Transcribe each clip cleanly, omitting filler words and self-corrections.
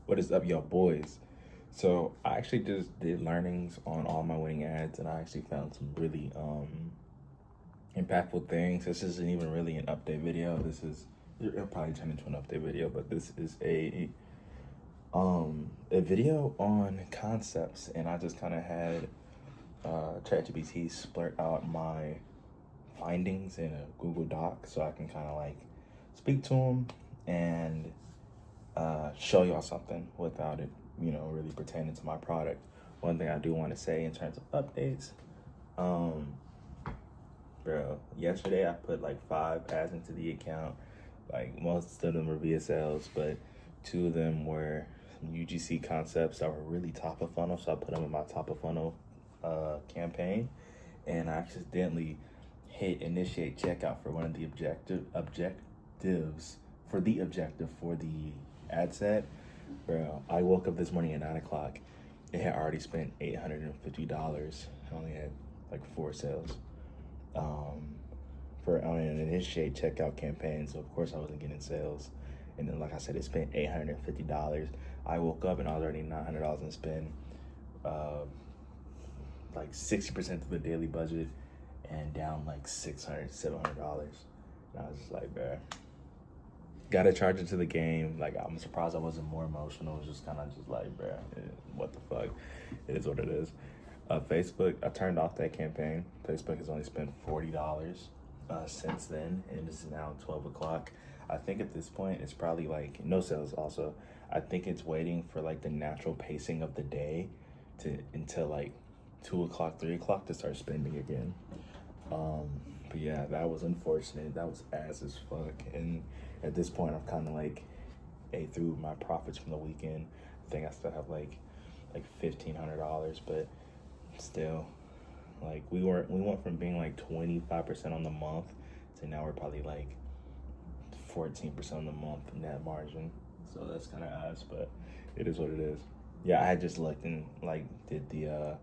What is up, y'all boys? So I actually just did learnings on all my winning ads, and I actually found some really impactful things. This isn't even really an update video. It'll probably turn into an update video, but this is a video on concepts, and I just kind of had ChatGPT splurt out my findings in a Google Doc so I can kind of like speak to them and show y'all something without it, really pertaining to my product. One thing I do want to say in terms of updates, bro, yesterday I put like 5 ads into the account. Like most of them were VSLs, but 2 of them were some UGC concepts that were really top of funnel. So I put them in my top of funnel campaign, and I accidentally hit initiate checkout for one of the objectives for the ad set. Bro, I woke up this morning at 9 o'clock. It had already spent $850. I only had like 4 sales for on an initiate checkout campaign. So of course I wasn't getting sales. And then, like I said, it spent $850. I woke up and I was already $900 in spend. Like 60% of the daily budget and down like $600, $700. And I was just like, bruh, gotta charge it to the game. Like, I'm surprised I wasn't more emotional. It was just kind of just like, bruh, what the fuck? It is what it is. Facebook, I turned off that campaign. Facebook has only spent $40 since then, and it's now 12 o'clock. I think at this point, it's probably like, no sales also. I think it's waiting for like the natural pacing of the day until like 2 o'clock, 3 o'clock to start spending again. But yeah, that was unfortunate. That was ass as fuck. And at this point, I'm kind of like ate through my profits from the weekend. I think I still have like $1,500, but still, like we went from being like 25% on the month to now we're probably like 14% on the month net margin. So that's kind of ass, but it is what it is. Yeah, I had just looked and like did the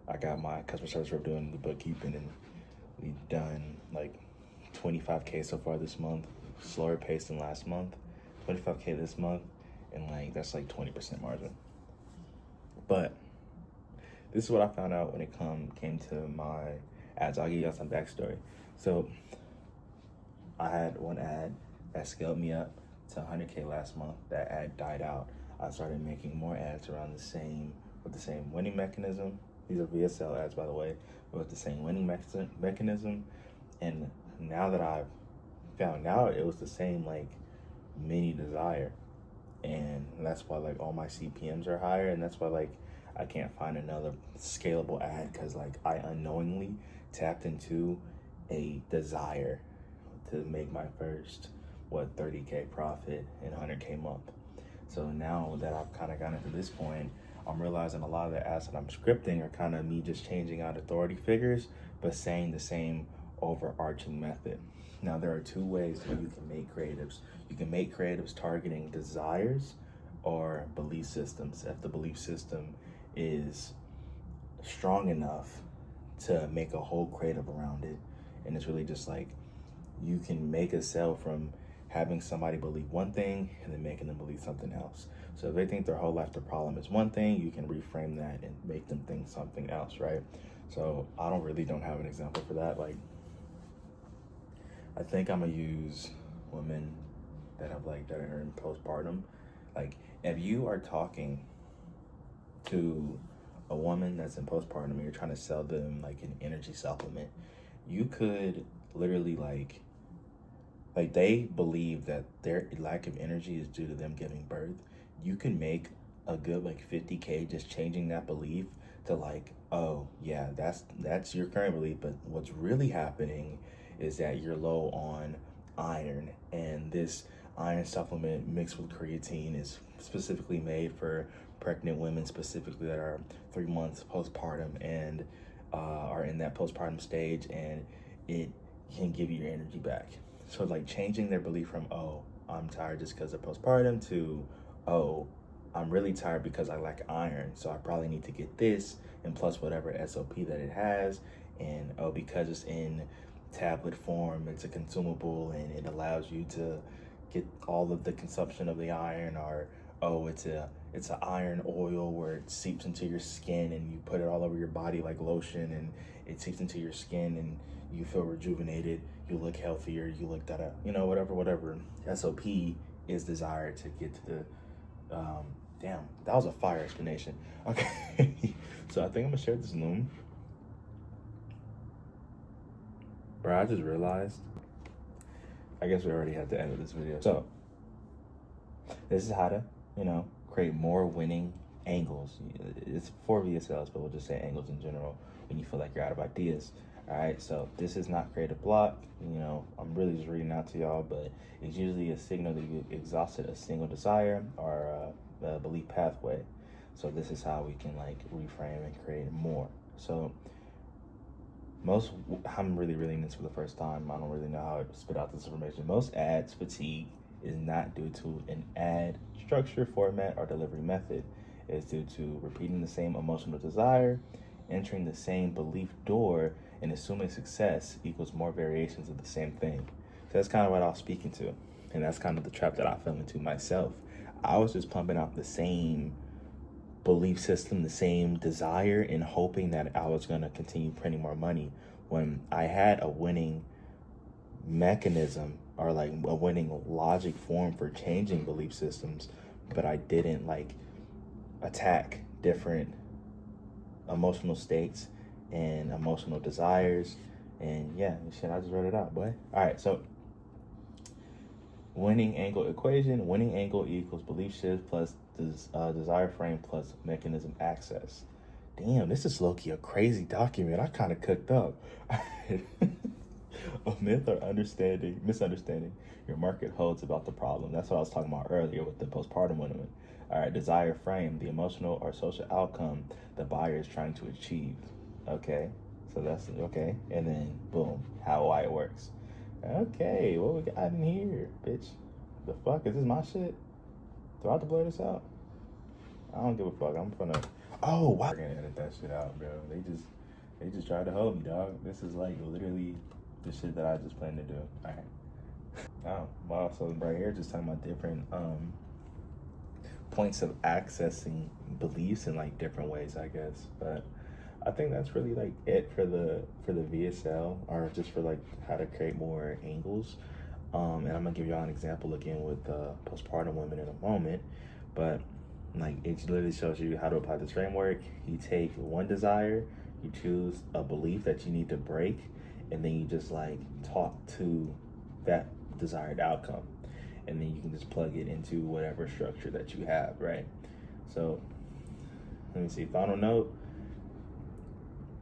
I got my customer service rep doing the bookkeeping, and we've done like 25K so far this month, slower pace than last month, 25K this month, and like that's like 20% margin. But this is what I found out when it came to my ads. I'll give y'all some backstory. So I had one ad that scaled me up to 100K last month. That ad died out. I started making more ads around with the same winning mechanism. These are VSL ads, by the way, but with the same winning mechanism. And now that I've found out, it was the same like mini desire. And that's why like all my CPMs are higher, and that's why like I can't find another scalable ad, because like I unknowingly tapped into a desire to make my first 30K profit and 100K month. So now that I've kind of gotten to this point, I'm realizing a lot of the ads that I'm scripting are kind of me just changing out authority figures, but saying the same overarching method. Now, there are 2 ways that you can make creatives. You can make creatives targeting desires or belief systems. If the belief system is strong enough to make a whole creative around it, and it's really just like you can make a sale from having somebody believe one thing and then making them believe something else. So if they think their whole life the problem is one thing, you can reframe that and make them think something else, right? So I don't have an example for that. Like, I think I'm gonna use women that are in postpartum. Like, if you are talking to a woman that's in postpartum and you're trying to sell them like an energy supplement, you could literally like they believe that their lack of energy is due to them giving birth. You can make a good like 50K just changing that belief to like, oh yeah, that's your current belief, but what's really happening is that you're low on iron, and this iron supplement mixed with creatine is specifically made for pregnant women, specifically that are 3 months postpartum and are in that postpartum stage, and it can give you your energy back. So like changing their belief from, oh, I'm tired just because of postpartum, to, oh, I'm really tired because I lack iron, so I probably need to get this, and plus whatever SOP that it has, and oh, because it's in tablet form, it's a consumable, and it allows you to get all of the consumption of the iron, or oh, it's an iron oil where it seeps into your skin and you put it all over your body like lotion, and it seeps into your skin and you feel rejuvenated, you look healthier, you look that, whatever. SOP is desire to get to the, damn, that was a fire explanation. Okay, so I think I'm gonna share this loom. Bro, I just realized, I guess we already had to end this video. So, this is how to, create more winning angles. It's for VSLs, but we'll just say angles in general when you feel like you're out of ideas. All right, so this is not create a block. I'm really just reading out to y'all, but it's usually a signal that you exhausted a single desire or a belief pathway. So this is how we can like reframe and create more. So I'm really reading this for the first time. I don't really know how to spit out this information. Most ads fatigue is not due to an ad structure, format, or delivery method. It's due to repeating the same emotional desire, entering the same belief door, and assuming success equals more variations of the same thing. So that's kind of what I was speaking to. And that's kind of the trap that I fell into myself. I was just pumping out the same belief system, the same desire, and hoping that I was going to continue printing more money, when I had a winning mechanism or like a winning logic form for changing belief systems, but I didn't like attack different emotional states and emotional desires. And yeah, shit, I just read it out, boy. All right, so winning angle equation: winning angle equals belief shift plus desire frame plus mechanism access. Damn, this is low-key a crazy document. I kind of cooked up. A myth or misunderstanding your market holds about the problem. That's what I was talking about earlier with the postpartum women. All right, desire frame: the emotional or social outcome the buyer is trying to achieve. Okay, so that's okay. And then boom, why it works. Okay, what we got in here, bitch? The fuck, is this my shit? Do I have to blur this out? I don't give a fuck. I'm gonna. Oh, wow. We're gonna edit that shit out, bro. They just tried to hold me, dog. This is like literally the shit that I just planned to do. All right. Oh, wow. So right here, just talking about different points of accessing beliefs in like different ways, I guess. But I think that's really like it for the VSL, or just for like how to create more angles. And I'm gonna give y'all an example again with postpartum women in a moment, but like it literally shows you how to apply this framework. You take one desire, you choose a belief that you need to break, and then you just like talk to that desired outcome, and then you can just plug it into whatever structure that you have, right? So let me see, final note.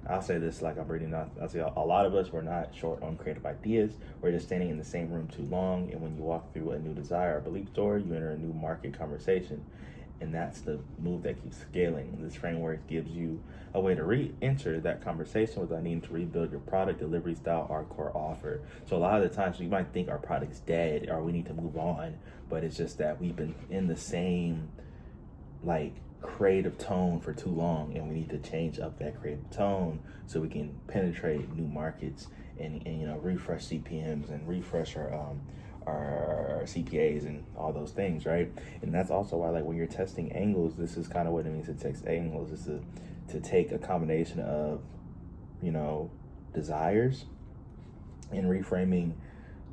I'll say this like I'm reading out. I'll say a lot of us, we're not short on creative ideas. We're just standing in the same room too long. And when you walk through a new desire or belief door, you enter a new market conversation. And that's the move that keeps scaling. This framework gives you a way to re-enter that conversation without needing to rebuild your product, delivery style, or core offer. So a lot of the times you might think our product's dead or we need to move on, but it's just that we've been in the same like creative tone for too long, and we need to change up that creative tone so we can penetrate new markets and refresh CPMs and refresh our CPAs and all those things, right? And that's also why, like, when you're testing angles, this is kind of what it means to test angles, is to take a combination of desires and reframing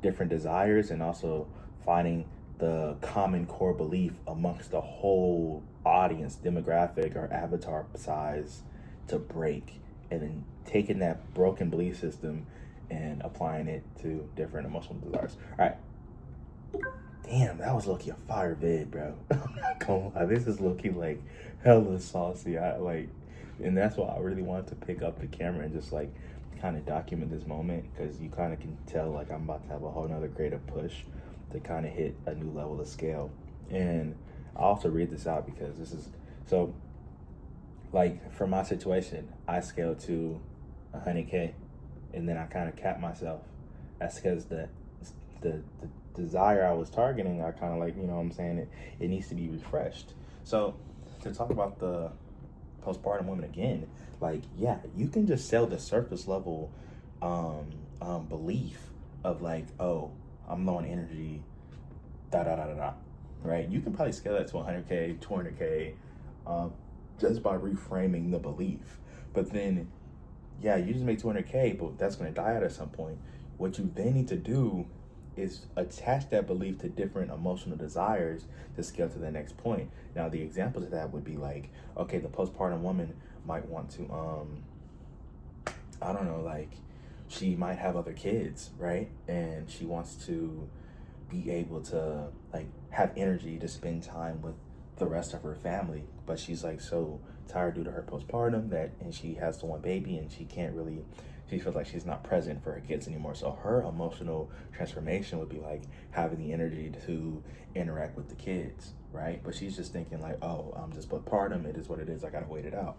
different desires, and also finding the common core belief amongst the whole audience demographic or avatar size to break, and then taking that broken belief system and applying it to different emotional desires. All right. Damn, that was low-key a fire vid, bro. I'm not gonna lie. This is low-key like hella saucy. And that's why I really wanted to pick up the camera and just like kind of document this moment, because you kind of can tell like I'm about to have a whole nother creative push to kind of hit a new level of scale. And I also read this out because this is, so like for my situation, I scaled to 100K and then I kind of capped myself. That's because the desire I was targeting, I kind of like, what I'm saying, it needs to be refreshed. So to talk about the postpartum women again, like, yeah, you can just sell the surface level belief of like, oh, I'm low on energy, da da da da da, right? You can probably scale that to 100K, 200K, just by reframing the belief. But then, yeah, you just make 200K, but that's going to die out at some point. What you then need to do is attach that belief to different emotional desires to scale to the next point. Now, the examples of that would be like, okay, the postpartum woman might want to, I don't know, like she might have other kids, right? And she wants to be able to like have energy to spend time with the rest of her family, but she's like so tired due to her postpartum that, and she has the one baby and she feels like she's not present for her kids anymore. So her emotional transformation would be like having the energy to interact with the kids, right? But she's just thinking like, oh, I'm just postpartum, it is what it is, I gotta wait it out.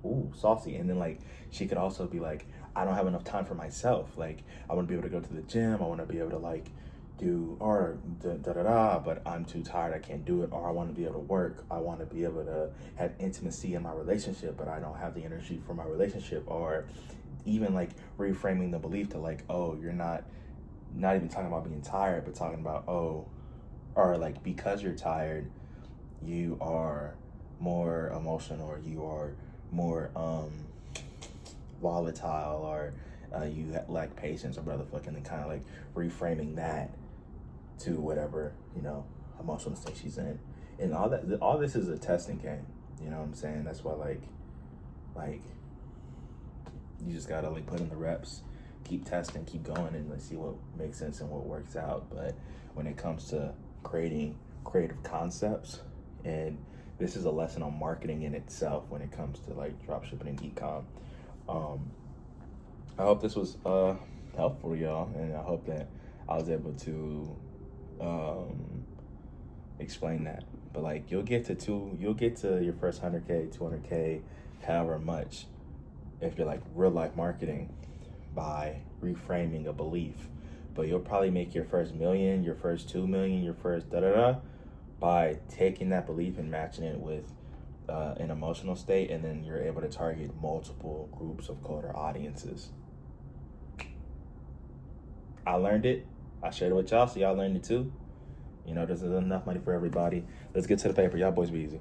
Ooh, saucy. And then like she could also be like, I don't have enough time for myself. Like I want to be able to go to the gym, I want to be able to like do or but I'm too tired, I can't do it. Or I want to be able to work, I want to be able to have intimacy in my relationship, but I don't have the energy for my relationship. Or even like reframing the belief to like, oh, you're not even talking about being tired, but talking about, oh, or like because you're tired you are more emotional, or you are more volatile, or you lack patience or motherfucking, and kind of like reframing that to whatever, you know, emotional state she's in. And all this is a testing game, you know what I'm saying? That's why like you just gotta like put in the reps, keep testing, keep going, and let's see what makes sense and what works out. But when it comes to creating creative concepts, and this is a lesson on marketing in itself when it comes to like dropshipping and e-com. I hope this was helpful, y'all, and I hope that I was able to explain that. But like you'll get to your first 100K, 200K, however much, if you're like real life marketing, by reframing a belief. But you'll probably make your first million, your first 2 million, your first by taking that belief and matching it with an emotional state, and then you're able to target multiple groups of coder audiences. I learned it. I shared it with y'all, so y'all learned it too. You know, there's enough money for everybody. Let's get to the paper. Y'all boys be easy.